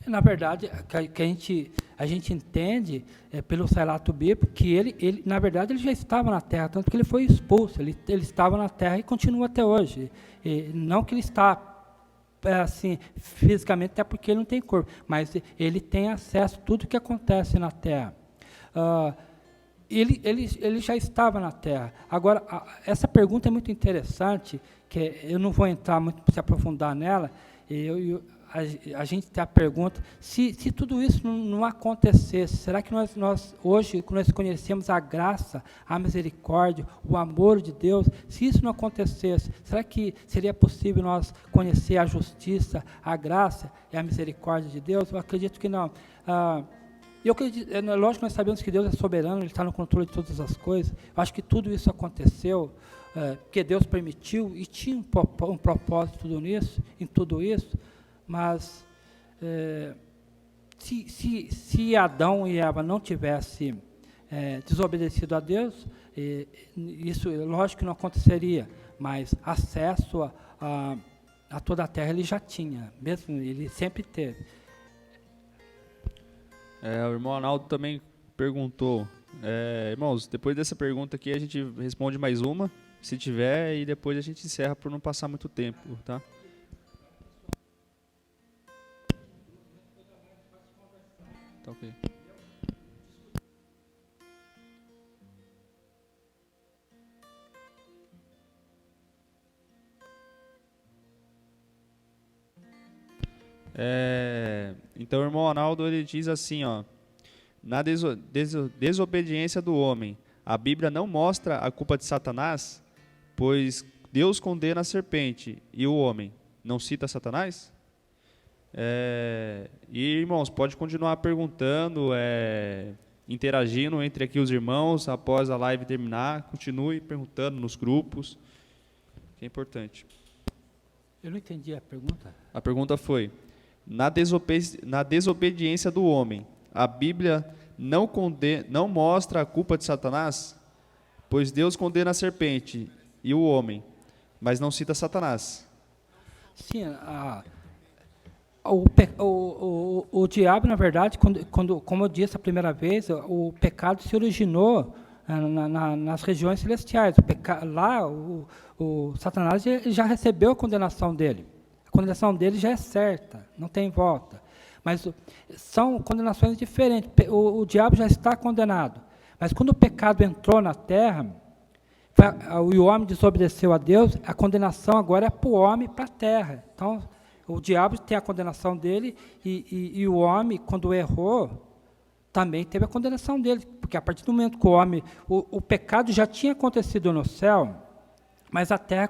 Na verdade, que a gente entende pelo relato bíblico que ele, na verdade, ele já estava na terra, tanto que ele foi expulso, ele estava na terra e continua até hoje. Não que ele está assim, fisicamente, até porque ele não tem corpo, mas ele tem acesso a tudo que acontece na terra. Ele já estava na terra. Agora, essa pergunta é muito interessante, que eu não vou entrar muito para se aprofundar nela, a gente tem a pergunta, se tudo isso não acontecesse, será que nós hoje, quando nós conhecemos a graça, a misericórdia, o amor de Deus, se isso não acontecesse, será que seria possível nós conhecer a justiça, a graça e a misericórdia de Deus? Eu acredito que não. Eu acredito, lógico que nós sabemos que Deus é soberano, Ele está no controle de todas as coisas. Eu acho que tudo isso aconteceu porque Deus permitiu e tinha um propósito em tudo isso. Mas se Adão e Eva não tivessem desobedecido a Deus, isso lógico que não aconteceria, mas acesso a toda a terra ele já tinha, mesmo ele sempre teve. O irmão Arnaldo também perguntou, Irmãos, depois dessa pergunta aqui a gente responde mais uma, se tiver, e depois a gente encerra para não passar muito tempo, tá? Tá ok. Então o irmão Arnaldo ele diz assim, ó, na desobediência do homem, a Bíblia não mostra a culpa de Satanás, pois Deus condena a serpente e o homem. Não cita Satanás? E irmãos, pode continuar perguntando, interagindo entre aqui os irmãos, após a live terminar, continue perguntando nos grupos, que é importante. Eu não entendi a pergunta. A pergunta foi, na desobediência do homem, a Bíblia não mostra a culpa de Satanás, pois Deus condena a serpente e o homem, mas não cita Satanás. Sim, o diabo, na verdade, como eu disse a primeira vez, o pecado se originou nas regiões celestiais. Lá, o Satanás já recebeu a condenação dele. A condenação dele já é certa, não tem volta. Mas são condenações diferentes. O diabo já está condenado. Mas quando o pecado entrou na terra, e o homem desobedeceu a Deus, a condenação agora é para o homem e para a terra. Então, o diabo tem a condenação dele e o homem, quando errou, também teve a condenação dele. Porque a partir do momento que o pecado já tinha acontecido no céu, mas a terra,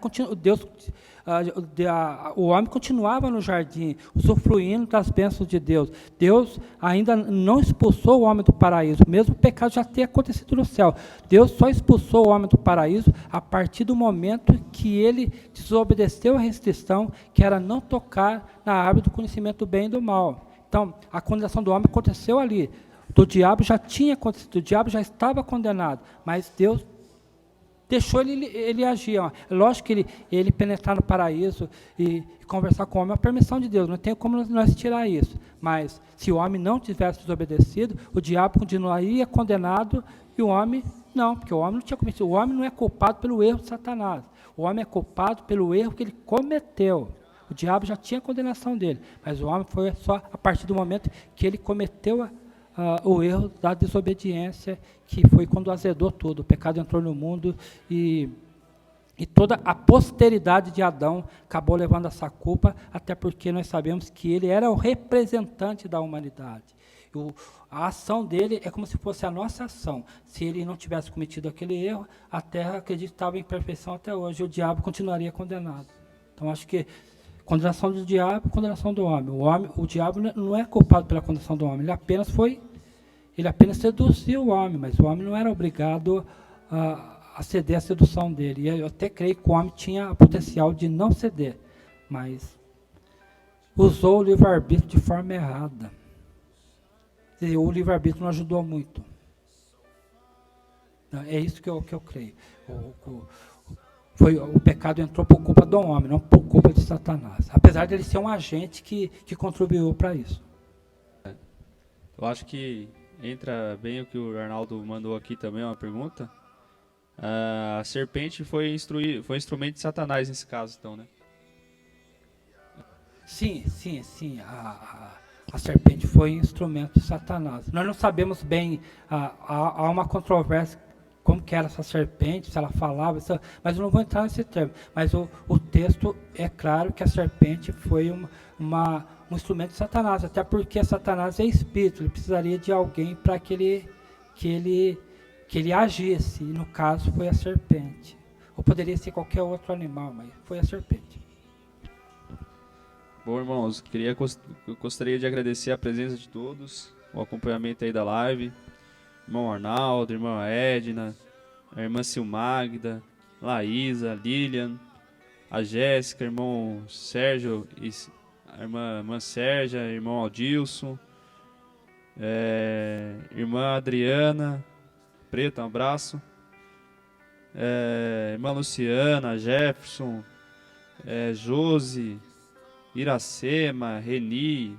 o homem continuava no jardim, usufruindo das bênçãos de Deus. Deus ainda não expulsou o homem do paraíso, mesmo o pecado já ter acontecido no céu. Deus só expulsou o homem do paraíso a partir do momento que ele desobedeceu a restrição, que era não tocar na árvore do conhecimento do bem e do mal. Então, a condenação do homem aconteceu ali. Do diabo já tinha acontecido, o diabo já estava condenado, mas Deus deixou ele agir. Ó. Lógico que ele penetrar no paraíso e conversar com o homem é a permissão de Deus, não tem como nós tirar isso. Mas se o homem não tivesse desobedecido, o diabo continuaria condenado e o homem não, porque o homem não tinha cometido. O homem não é culpado pelo erro de Satanás. O homem é culpado pelo erro que ele cometeu. O diabo já tinha a condenação dele, mas o homem foi só a partir do momento que ele cometeu o erro da desobediência, que foi quando azedou tudo. O pecado entrou no mundo e toda a posteridade de Adão acabou levando essa culpa, até porque nós sabemos que ele era o representante da humanidade. A ação dele é como se fosse a nossa ação. Se ele não tivesse cometido aquele erro, a terra, acredito, estava em perfeição até hoje, o diabo continuaria condenado. Então, acho que condenação do diabo, condenação do homem. O diabo não é culpado pela condenação do homem, ele apenas seduziu o homem, mas o homem não era obrigado a ceder à sedução dele. E eu até creio que o homem tinha o potencial de não ceder, mas usou o livre-arbítrio de forma errada. E o livre-arbítrio não ajudou muito. É isso que eu creio. O pecado entrou por culpa do homem, não por culpa de Satanás. Apesar de ele ser um agente que contribuiu para isso. Eu acho que entra bem o que o Arnaldo mandou aqui também, uma pergunta. A serpente foi instrumento de Satanás nesse caso, então, né? Sim. A serpente foi instrumento de Satanás. Nós não sabemos bem, há uma controvérsia como que era essa serpente, se ela falava, mas eu não vou entrar nesse termo. Mas o texto é claro que a serpente foi um instrumento de Satanás, até porque Satanás é espírito, ele precisaria de alguém para que ele agisse, e no caso foi a serpente. Ou poderia ser qualquer outro animal, mas foi a serpente. Bom, irmãos, eu gostaria de agradecer a presença de todos, o acompanhamento aí da live. Irmão Arnaldo, irmã Edna, a irmã Silmagda, Laísa, Lilian, a Jéssica, irmão Sérgio, a irmã Sérgia, irmão Aldilson, irmã Adriana, Preta, um abraço, irmã Luciana, Jefferson, Josi, Iracema, Reni,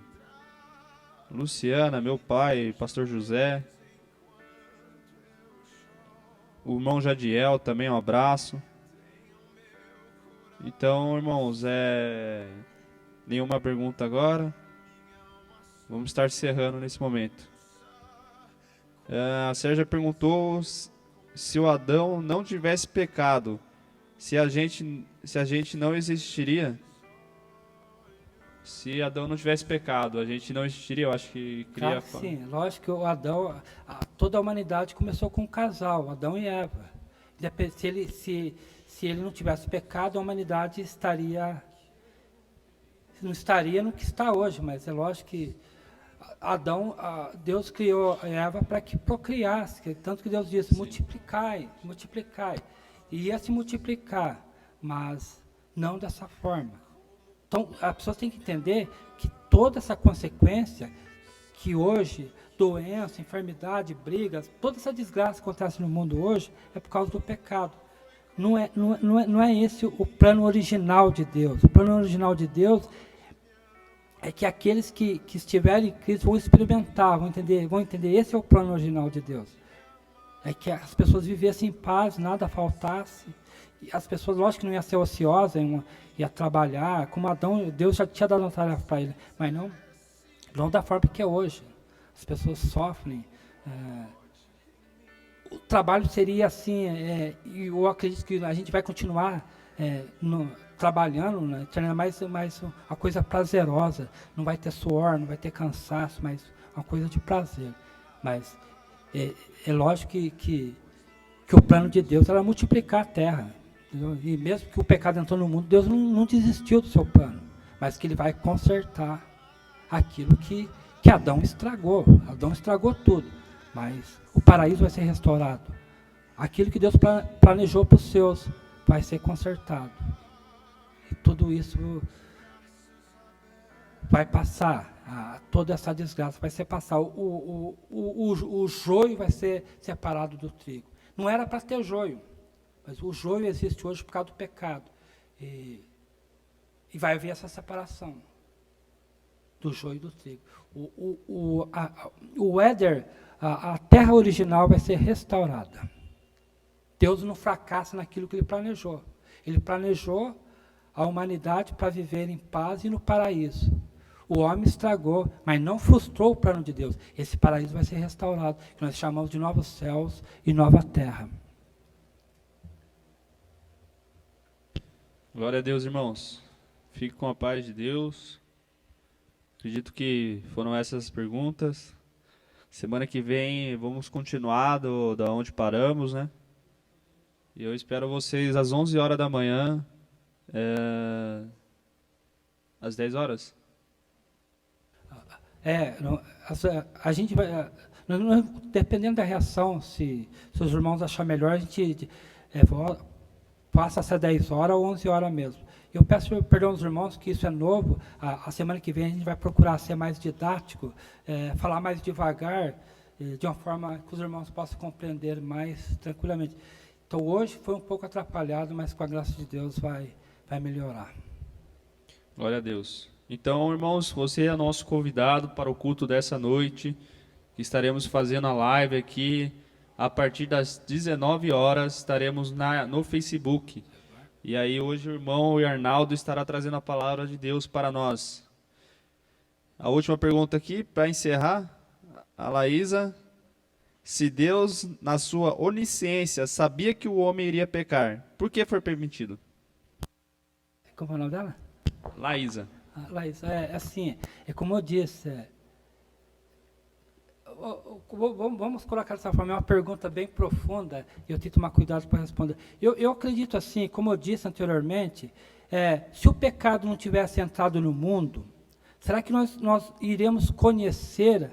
Luciana, meu pai, pastor José, O irmão Jadiel também, um abraço. Então, irmãos, nenhuma pergunta agora. Vamos estar encerrando nesse momento. A Sérgia perguntou se o Adão não tivesse pecado, se a gente não existiria. Se Adão não tivesse pecado, a gente não existiria. Eu acho que Claro que sim, lógico que o Adão, toda a humanidade começou com um casal, Adão e Eva. Se ele não tivesse pecado, a humanidade não estaria no que está hoje, mas é lógico que Deus criou Eva para que procriasse, tanto que Deus disse, multiplicai, multiplicai. E ia se multiplicar, mas não dessa forma. Então, as pessoas têm que entender que toda essa consequência, que hoje, doença, enfermidade, brigas, toda essa desgraça que acontece no mundo hoje, é por causa do pecado. Não é esse o plano original de Deus. O plano original de Deus é que aqueles que estiverem em Cristo vão experimentar, vão entender. Esse é o plano original de Deus. É que as pessoas vivessem em paz, nada faltasse. E as pessoas, lógico que não iam ser ociosas, ia trabalhar. Como Adão, Deus já tinha dado uma tarefa para ele, mas não da forma que é hoje. As pessoas sofrem. O trabalho seria assim, e eu acredito que a gente vai continuar trabalhando, né, mais uma coisa prazerosa. Não vai ter suor, não vai ter cansaço, mas uma coisa de prazer. Mas é lógico que o plano de Deus era multiplicar a terra. Entendeu? E mesmo que o pecado entrou no mundo, Deus não desistiu do seu plano, mas que ele vai consertar aquilo que Adão estragou. Adão estragou tudo, mas o paraíso vai ser restaurado. Aquilo que Deus planejou para os seus vai ser consertado. E tudo isso vai passar, toda essa desgraça vai ser passar. O joio vai ser separado do trigo. Não era para ter joio, mas o joio existe hoje por causa do pecado. E vai haver essa separação do joio e do trigo. O éder, a terra original vai ser restaurada. Deus não fracassa naquilo que ele planejou. Ele planejou a humanidade para viver em paz e no paraíso. O homem estragou, mas não frustrou o plano de Deus. Esse paraíso vai ser restaurado, que nós chamamos de novos céus e nova terra. Glória a Deus, irmãos. Fique com a paz de Deus. Acredito que foram essas as perguntas. Semana que vem vamos continuar da onde paramos, né? E eu espero vocês às 11 horas da manhã, às 10 horas. A gente vai, dependendo da reação, se os irmãos acharem melhor, a gente passa a 10 horas ou 11 horas mesmo. Eu peço perdão aos irmãos que isso é novo. A semana que vem a gente vai procurar ser mais didático, falar mais devagar, de uma forma que os irmãos possam compreender mais tranquilamente. Então hoje foi um pouco atrapalhado, mas com a graça de Deus vai melhorar. Glória a Deus. Então, irmãos, você é nosso convidado para o culto dessa noite. Estaremos fazendo a live aqui a partir das 19 horas. Estaremos no Facebook. E aí hoje o irmão Arnaldo estará trazendo a palavra de Deus para nós. A última pergunta aqui, para encerrar, a Laísa. Se Deus, na sua onisciência, sabia que o homem iria pecar, por que foi permitido? Como é o nome dela? Laísa. Laísa, assim, como eu disse, vamos colocar dessa forma, é uma pergunta bem profunda, e eu tenho que tomar cuidado para responder. Eu acredito assim, como eu disse anteriormente, se o pecado não tivesse entrado no mundo, será que nós iremos conhecer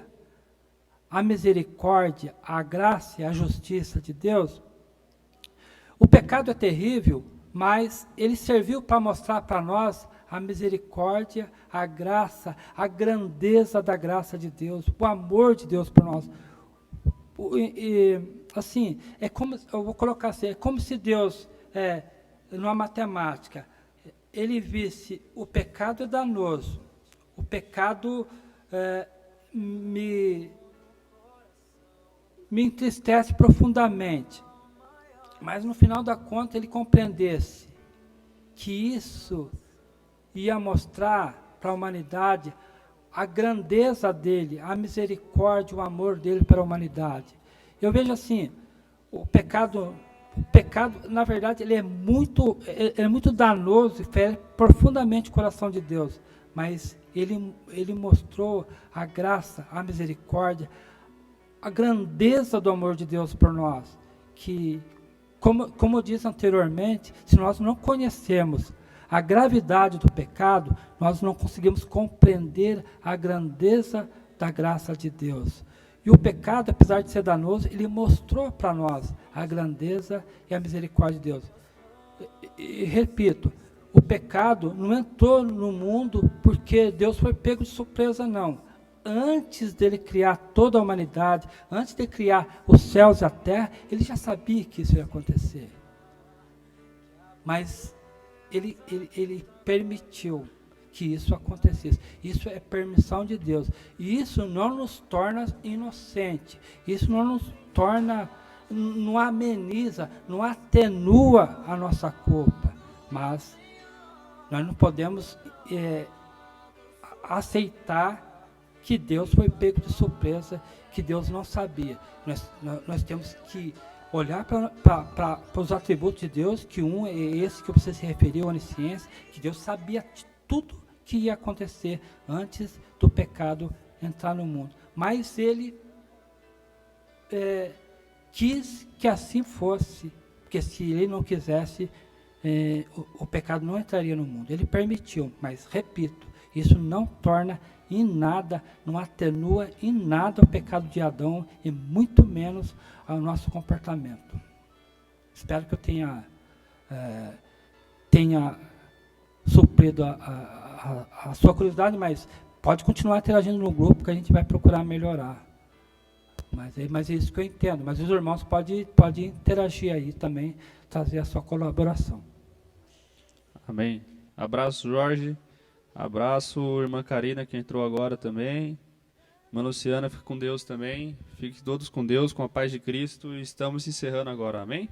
a misericórdia, a graça e a justiça de Deus? O pecado é terrível, mas ele serviu para mostrar para nós a misericórdia, a graça, a grandeza da graça de Deus, o amor de Deus por nós. Assim, eu vou colocar assim, é como se Deus, numa matemática, ele visse o pecado é danoso, o pecado me entristece profundamente. Mas no final da conta ele compreendesse que isso ia mostrar para a humanidade a grandeza dele, a misericórdia, o amor dele para a humanidade. Eu vejo assim, o pecado, na verdade, ele é muito danoso e fere profundamente o coração de Deus. Mas ele mostrou a graça, a misericórdia, a grandeza do amor de Deus por nós. Que, como eu disse anteriormente, se nós não conhecemos a gravidade do pecado, nós não conseguimos compreender a grandeza da graça de Deus. E o pecado, apesar de ser danoso, ele mostrou para nós a grandeza e a misericórdia de Deus. E repito, o pecado não entrou no mundo porque Deus foi pego de surpresa, não. Antes dele criar toda a humanidade, antes de criar os céus e a terra, ele já sabia que isso ia acontecer. Mas ele permitiu que isso acontecesse. Isso é permissão de Deus. E isso não nos torna inocentes. Isso não nos torna, não ameniza, não atenua a nossa culpa. Mas nós não podemos aceitar que Deus foi pego de surpresa, que Deus não sabia. Nós temos que olhar para os atributos de Deus, que um é esse que você se referiu, a onisciência, que Deus sabia de tudo que ia acontecer antes do pecado entrar no mundo. Mas ele quis que assim fosse, porque se ele não quisesse, o pecado não entraria no mundo. Ele permitiu, mas repito, isso não torna em nada, não atenua em nada o pecado de Adão e muito menos ao nosso comportamento. Espero que eu tenha suprido a sua curiosidade, mas pode continuar interagindo no grupo que a gente vai procurar melhorar. Mas é isso que eu entendo. Mas os irmãos podem interagir aí também, trazer a sua colaboração. Amém. Abraço, Jorge. Abraço, irmã Karina, que entrou agora também. Irmã Luciana, fique com Deus também. Fique todos com Deus, com a paz de Cristo. E estamos encerrando agora. Amém?